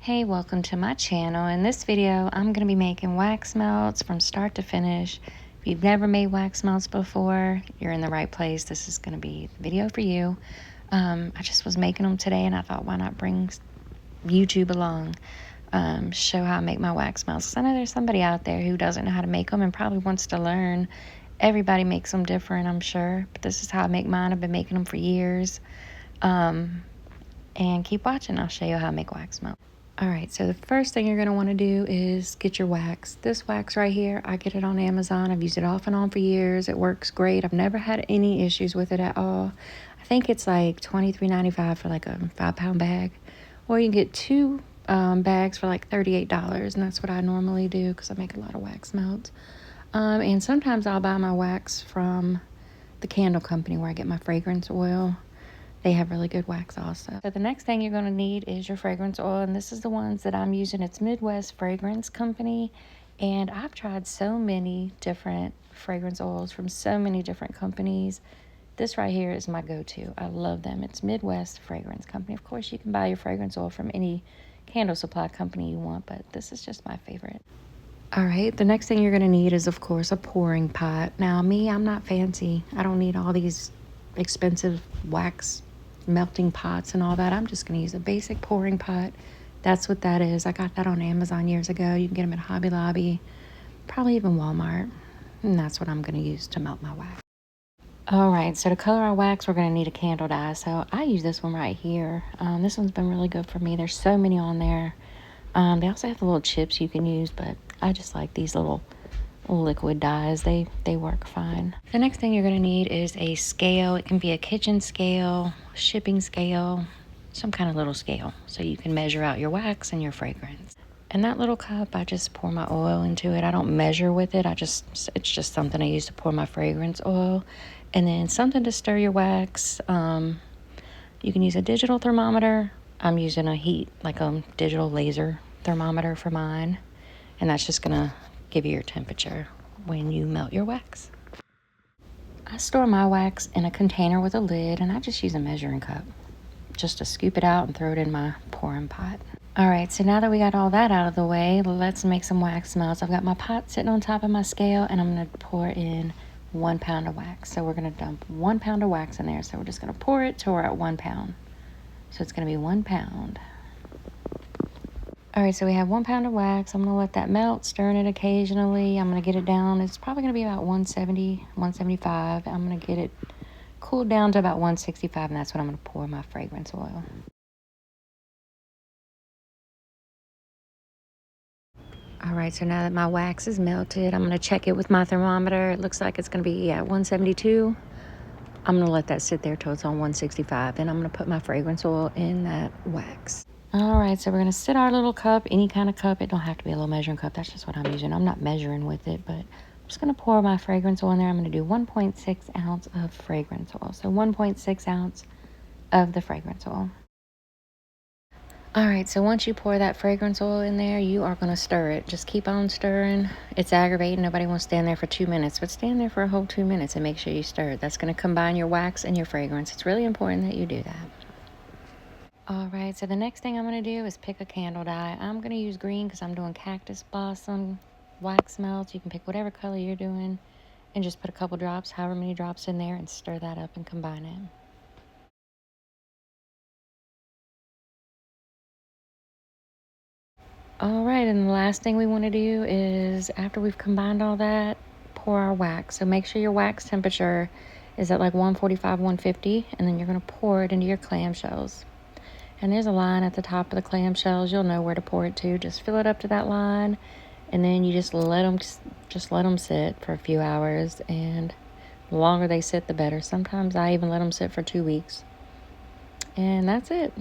Hey, welcome to my channel. In this video, I'm going to be making wax melts from start to finish. If you've never made wax melts before, you're in the right place. This is going to be the video for you. I just was making them today and I thought, why not bring YouTube along, show how I make my wax melts. 'Cause I know there's somebody out there who doesn't know how to make them and probably wants to learn. Everybody makes them different, I'm sure, but this is how I make mine. I've been making them for years. And keep watching. I'll show you how I make wax melts. Alright, so the first thing you're going to want to do is get your wax. This wax right here, I get it on Amazon. I've used it off and on for years. It works great. I've never had any issues with it at all. I think it's like $23.95 for like a 5-pound bag. Or you can get two bags for like $38, and that's what I normally do because I make a lot of wax melts. And sometimes I'll buy my wax from the candle company where I get my fragrance oil. They have really good wax also. So the next thing you're going to need is your fragrance oil, and this is the ones that I'm using. It's Midwest Fragrance Company, and I've tried so many different fragrance oils from so many different companies. This right here is my go-to. I love them. It's Midwest Fragrance Company. Of course, you can buy your fragrance oil from any candle supply company you want, but this is just my favorite. All right, the next thing you're going to need is, of course, a pouring pot. Now, me, I'm not fancy. I don't need all these expensive wax melting pots and all that. I'm just going to use a basic pouring pot. That's what that is. I got that on Amazon years ago. You can get them at Hobby Lobby, probably even Walmart. And that's what I'm going to use to melt my wax. All right, so to color our wax, we're going to need a candle dye. So I use this one right here. This one's been really good for me. There's so many on there. They also have the little chips you can use, but I just like these little liquid dyes. They work fine. The next thing you're going to need is a scale. It can be a kitchen scale, shipping scale, some kind of little scale, so you can measure out your wax and your fragrance. And that little cup, I just pour my oil into it. I don't measure with it. It's just something I use to pour my fragrance oil. And then something to stir your wax. You can use a digital thermometer. I'm using a digital laser thermometer for mine. And that's just gonna give you your temperature when you melt your wax. I store my wax in a container with a lid, and I just use a measuring cup just to scoop it out and throw it in my pouring pot. All right, so now that we got all that out of the way, let's make some wax melts. I've got my pot sitting on top of my scale, and I'm gonna pour in 1 pound of wax. So we're gonna dump 1 pound of wax in there. So we're just gonna pour it till we're at 1 pound. So it's gonna be 1 pound. All right, so we have 1 pound of wax. I'm gonna let that melt, stirring it occasionally. I'm gonna get it down. It's probably gonna be about 170, 175. I'm gonna get it cooled down to about 165, and that's when I'm gonna pour my fragrance oil. All right, so now that my wax is melted, I'm gonna check it with my thermometer. It looks like it's gonna be at 172. I'm gonna let that sit there till it's on 165. Then I'm gonna put my fragrance oil in that wax. All right, so we're gonna sit our little cup, any kind of cup. It don't have to be a little measuring cup. That's just what I'm using. I'm not measuring with it, but I'm just gonna pour my fragrance oil in there. I'm gonna do 1.6 ounce of fragrance oil. So 1.6 ounce of the fragrance oil. All right, so once you pour that fragrance oil in there, you are gonna stir it. Just keep on stirring. It's aggravating. Nobody wants to stand there for 2 minutes, but stand there for a whole 2 minutes and make sure you stir it. That's gonna combine your wax and your fragrance. It's really important that you do that. All right, so the next thing I'm going to do is pick a candle dye. I'm going to use green because I'm doing cactus blossom wax melts. You can pick whatever color you're doing and just put a couple drops, however many drops in there, and stir that up and combine it. All right, and the last thing we want to do is, after we've combined all that, pour our wax. So make sure your wax temperature is at like 145, 150, and then you're going to pour it into your clamshells. And there's a line at the top of the clamshells. You'll know where to pour it to. Just fill it up to that line, and then you just let them sit for a few hours. And the longer they sit, the better. Sometimes I even let them sit for 2 weeks. And that's it.